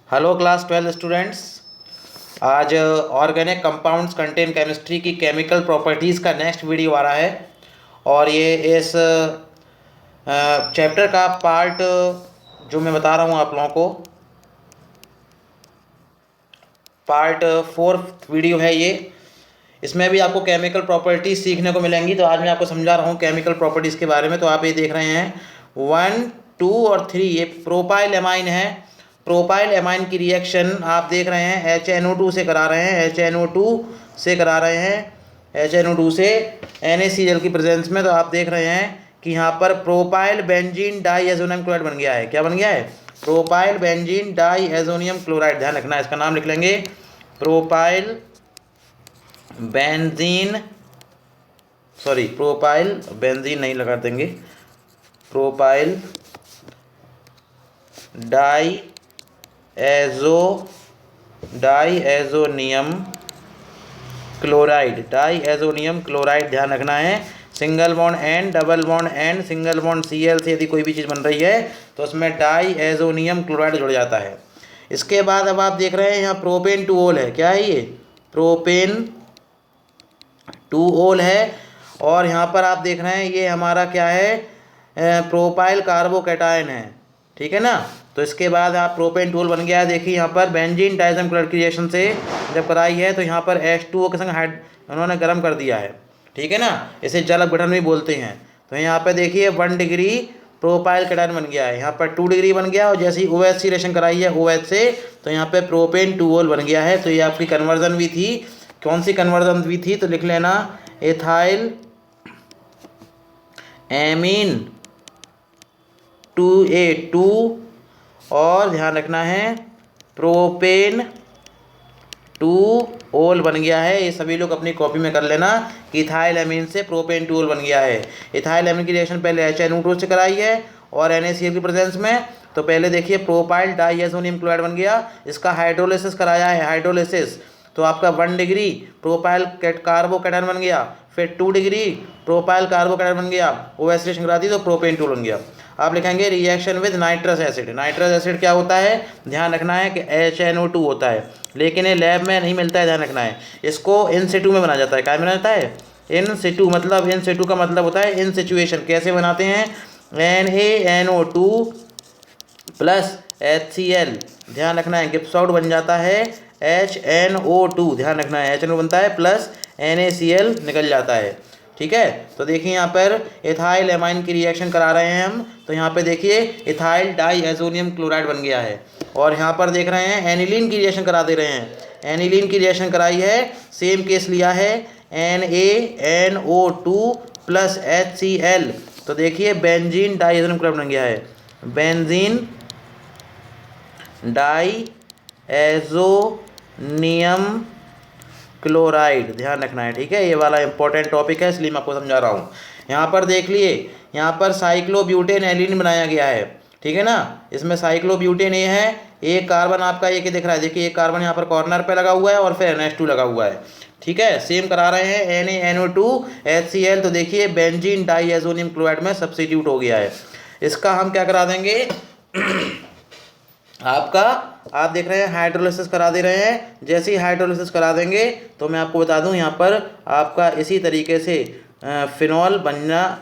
Hello class 12 students. आज organic compounds contain chemistry की chemical properties का नेक्स्ट वीडियो आ रहा है और ये इस चैप्टर का पार्ट जो मैं बता रहा हूँ आप लोगों को, पार्ट 4 वीडियो है ये। इसमें भी आपको केमिकल प्रॉपर्टीज़ सीखने को मिलेंगी। तो आज मैं आपको समझा रहा हूँ केमिकल प्रॉपर्टीज़ के बारे में। तो आप ये देख रहे हैं 1, 2 और 3 ये प्रोपाइल एमाइन है। प्रोपाइल एमाइन की रिएक्शन आप देख रहे हैं HNO2 से करा रहे हैं, HNO2 से करा रहे हैं, HNO2 से NaCl की प्रेजेंस में। तो आप देख रहे हैं कि यहाँ पर प्रोपाइल बेंजीन डाईएजोनियम क्लोराइड बन गया है। क्या बन गया है? Propyl benzene diazonium chloride. ध्यान रखना है, इसका नाम लिख लेंगे प्रोपाइल बेंजीन नहीं लगा देंगे, प्रोपाइल डाईएजोनियम क्लोराइड। ध्यान रखना है, single bond N, double bond N, single bond Cl से यदि कोई भी चीज़ बन रही है तो उसमें डाईएजोनियम क्लोराइड जुड़ जाता है। इसके बाद अब आप देख रहे हैं यहाँ प्रोपेन 2 ओल है। क्या है ये? प्रोपेन 2 ओल है। और यहाँ पर आप देख रहे हैं ये हमारा क्या है? प्रोपाइल कार्बोकैटायन है। ठीक है ना। तो इसके बाद आप प्रोपेन 2 ओल बन गया है। देखिए यहाँ पर बेंजीन डाइज़ोनियम क्लोराइड की रिएक्शन से जब कराई है तो यहाँ पर H2O के संग उन्होंने गर्म कर दिया है। ठीक है ना। इसे जल अपघटन भी बोलते हैं। तो यहाँ पर देखिए 1 डिग्री प्रोपाइल कैटायन बन गया है, यहाँ पर 2 डिग्री बन गया। और जैसे ही OH से रिएक्शन कराई है OH से तो यहाँ पे प्रोपेन 2 ओल बन गया है। तो ये आपकी कन्वर्जन भी थी। कौन सी कन्वर्जन भी थी? तो लिख लेना एथाइल एमीन 2A2 और ध्यान रखना है प्रोपेन 2 ओल बन गया है। ये सभी लोग अपनी कॉपी में कर लेना कि इथाइल एमीन से प्रोपेन 2 ओल बन गया है। इथाइल एमीन की रिएक्शन पहले HNO2 से कराई है और NaCl की प्रेजेंस में। तो पहले देखिए प्रोपाइल डाईएजोनियम क्लोराइड बन गया, इसका हाइड्रोलिसिस कराया है, हाइड्रोलिसिस। तो आपका 1 डिग्री प्रोपाइल कार्बोकैटायन बन गया, फिर 2 डिग्री प्रोपाइल कार्बोकैटायन बन गया, OH रिएक्शन करा दी तो प्रोपेन 2 बन गया। आप लिखेंगे reaction with nitrous acid. Nitrous acid क्या होता है? ध्यान रखना है कि HNO2 होता है, लेकिन ये लैब में नहीं मिलता है। ध्यान रखना है, इसको इन सिटू में बनाया जाता है। क्या बनाया जाता है? इन सिटू। मतलब इन सिटू का मतलब होता है इन सिचुएशन। कैसे बनाते हैं? NaNO2 plus HCl। ध्यान रखना है गिब्स आउट बन जाता है HNO2। ध्यान रखना है HNO बनता है प्लस NaCl निकल जाता है। ठीक है। तो देखिए यहाँ पर एथाइल एमाइन की रिएक्शन करा रहे हैं हम। तो यहाँ पे देखिए एथाइल डाईएजोनियम क्लोराइड बन गया है। और यहाँ पर देख रहे हैं एनिलीन की रिएक्शन करा दे रहे हैं। एनिलीन की रिएक्शन कराई है, सेम केस लिया है NaNO2 प्लस HCl। तो देखिए बेंजीन डाईएजोनियम क्लोराइड बन गया है, बेंजीन डाईएजोनियम क्लोराइड। ध्यान रखना है। ठीक है, ये वाला इंपॉर्टेंट टॉपिक है इसलिए मैं आपको समझा रहा हूँ। यहाँ पर देख लिए, यहाँ पर साइक्लोब्यूटेन एलिन बनाया गया है। ठीक है ना। इसमें साइक्लोब्यूटेन ये है, एक कार्बन आपका ये दिख रहा है। देखिए एक कार्बन यहाँ पर कॉर्नर पे लगा हुआ है और फिर NH2 लगा हुआ है। ठीक है, सेम करा रहे हैं NaNO2 HCl। तो देखिए बेंजीन डाईएजोनियम क्लोराइड में सब्स्टिट्यूट हो गया है। इसका हम क्या करा देंगे आपका, आप देख रहे हैं हाइड्रोलिसिस करा दे रहे हैं। जैसे ही हाइड्रोलिसिस करा देंगे तो मैं आपको बता दूं यहाँ पर आपका इसी तरीके से फिनॉल बनना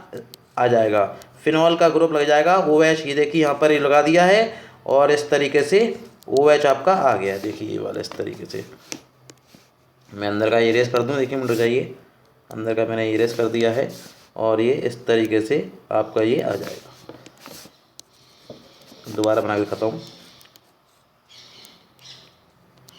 आ जाएगा, फिनॉल का ग्रुप लग जाएगा। OH ये देखिए यहाँ पर ये लगा दिया है और इस तरीके से OH आपका आ गया। देखिए ये वाला इस तरीके से मैं अंदर का इरेज कर दूँ। देखिए मिनट जाइए, अंदर का मैंने इरेज कर दिया है और ये इस तरीके से आपका ये आ जाएगा। दोबारा बना के दिखाता हूँ।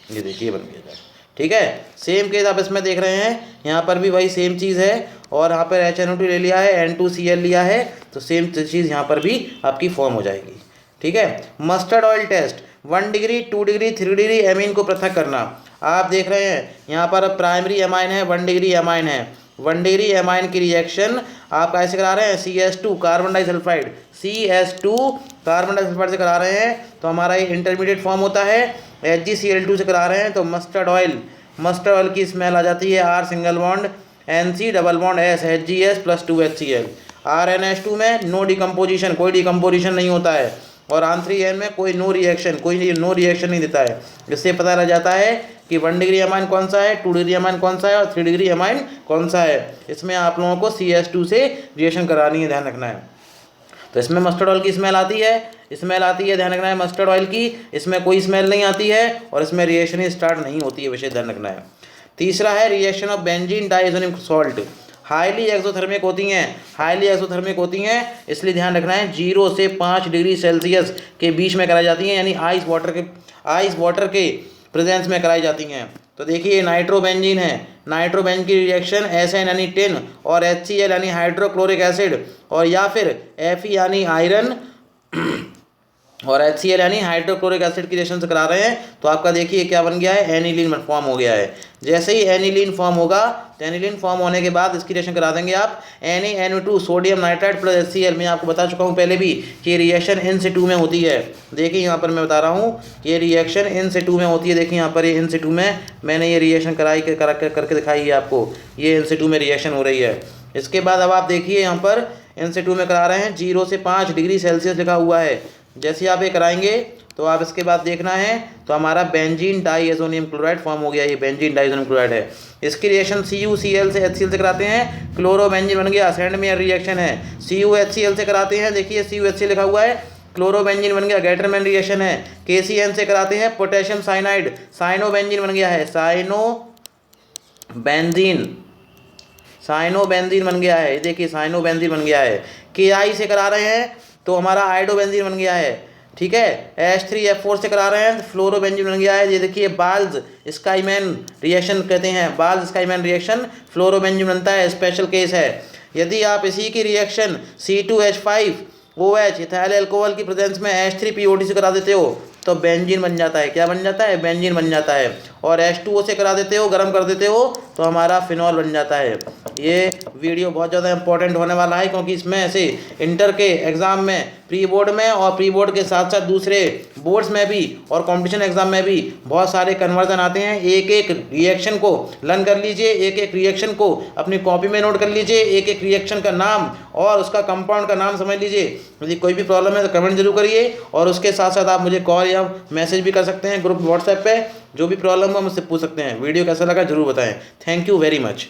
ये देखिए बन गया। ठीक है, सेम केस आप इसमें देख रहे हैं, यहाँ पर भी वही सेम चीज़ है और यहाँ पर HNO2 ले लिया है, N2Cl लिया है। तो सेम चीज़ यहाँ पर भी आपकी फॉर्म हो जाएगी। ठीक है। Mustard oil test 1 degree 2 degree 3 degree amine को पृथक करना। आप देख रहे हैं यहाँ पर प्राइमरी एमाइन है, 1 डिग्री एमाइन है। 1 डिग्री एमाइन की रिएक्शन आप कैसे करा रहे हैं? CS2 carbon disulphide, CS2 carbon disulphide से करा रहे हैं। तो हमारा ये इंटरमीडिएट फॉर्म होता है। HgCl2 से करा रहे हैं तो मस्टर्ड ऑयल की स्मेल आ जाती है। R single bond NC double bond S HgS plus 2 HCl। RNH2 में नो डिकम्पोजिशन, कोई डिकम्पोजिशन नहीं होता है। और R3N में कोई नो रिएक्शन नहीं देता है। इससे पता लग जाता है कि 1 डिग्री अमाइन कौन सा है, 2 डिग्री अमाइन कौन सा है और 3 डिग्री अमाइन कौन सा है। इसमें आप लोगों को CS2 से रिएक्शन करानी है, ध्यान रखना है। तो इसमें मस्टर्ड ऑयल की स्मेल आती है, ध्यान रखना है मस्टर्ड ऑयल की, इसमें कोई स्मेल नहीं आती है और इसमें रिएक्शन ही स्टार्ट नहीं होती है, विषय ध्यान रखना है। तीसरा है reaction of benzene diazonium salt, highly exothermic होती हैं, इसलिए ध्यान रखना है 0 से 5 डिग्री सेल्सियस के बीच में कराई जाती हैं, यानी आइस वाटर के प्रेजेंस में कराई जाती हैं। तो देखिए नाइट्रोबेंजीन है, नाइट्रोबेंजीन की रिएक्शन SN यानी टिन और HCl यानी हाइड्रोक्लोरिक एसिड और या फिर Fe यानी आयरन और HCl यानी हाइड्रोक्लोरिक एसिड की रिएक्शन से करा रहे हैं। तो आपका देखिए क्या बन गया है, एनिलीन फॉर्म हो गया है। जैसे ही एनिलीन फॉर्म होगा तो एनिलीन फॉर्म होने के बाद इसकी रिएक्शन करा देंगे आप NaNO2 sodium nitride plus HCl। मैं आपको बता चुका हूँ पहले भी कि रिएक्शन इन सिटू में होती है। देखिए यहाँ पर मैं बता रहा हूँ कि ये रिएक्शन इन सिटू में होती है। देखिए यहाँ पर ये इन सिटू में मैंने ये रिएक्शन करके दिखाई है आपको, ये इन सिटू में रिएक्शन हो रही है। इसके बाद अब आप देखिए यहाँ पर इन सिटू में करा रहे हैं 0 से 5 डिग्री सेल्सियस लिखा हुआ है। जैसे आप ये कराएंगे तो आप इसके बाद देखना है तो हमारा बेंजीन डाइएज़ोनियम क्लोराइड फॉर्म हो गया, ये बेंजीन डाइएज़ोनियम क्लोराइड है। इसकी रिएक्शन CuCl से HCl से कराते हैं, क्लोरोबेंजीन बन गया, सेंड में रिएक्शन है। CuHCl से कराते हैं, देखिए CuHCl लिखा हुआ है, क्लोरोबेंजीन बन गया, गेटरमैन रिएक्शन है। KCN से कराते हैं पोटेशियम साइनाइड, साइनोबेंजीन बन गया है, साइनोबेंजीन बन गया है, देखिए साइनोबेंजीन बन गया है। KI से करा रहे हैं तो हमारा आइडोबेंजीन बन गया है, ठीक है। H3F4 से करा रहे हैं फ्लोरोबेंजीन बन गया है। ये देखिए बाल्ज स्काईमैन रिएक्शन कहते हैं, बाल्ज स्काईमैन रिएक्शन फ्लोरोबेंजीन बनता है, स्पेशल केस है। यदि आप इसी की रिएक्शन C2H5OH इथाइल अल्कोहल की प्रेजेंस में H3POD से करा देते हो तो बेंजीन बन जाता है। क्या बन जाता है, बेंजीन बन जाता है। और H2O से करा देते हो, गर्म कर देते हो तो हमारा फिनॉल बन जाता है। ये वीडियो बहुत ज़्यादा इंपॉर्टेंट होने वाला है क्योंकि इसमें ऐसे इंटर के एग्ज़ाम में, प्री बोर्ड में और प्री बोर्ड के साथ साथ दूसरे बोर्ड्स में भी और कंपटीशन एग्ज़ाम में भी बहुत सारे कन्वर्जन आते हैं। एक एक रिएक्शन को लर्न कर लीजिए, एक एक रिएक्शन को अपनी कॉपी में नोट कर लीजिए, एक एक रिएक्शन का नाम और उसका कंपाउंड का नाम समझ लीजिए। यदि कोई भी प्रॉब्लम है तो कमेंट जरूर करिए और उसके साथ साथ आप मुझे कॉल या मैसेज भी कर सकते हैं ग्रुप व्हाट्सएप पे। जो भी प्रॉब्लम हो मुझसे पूछ सकते हैं। वीडियो कैसा लगा जरूर बताएं। Thank you very much.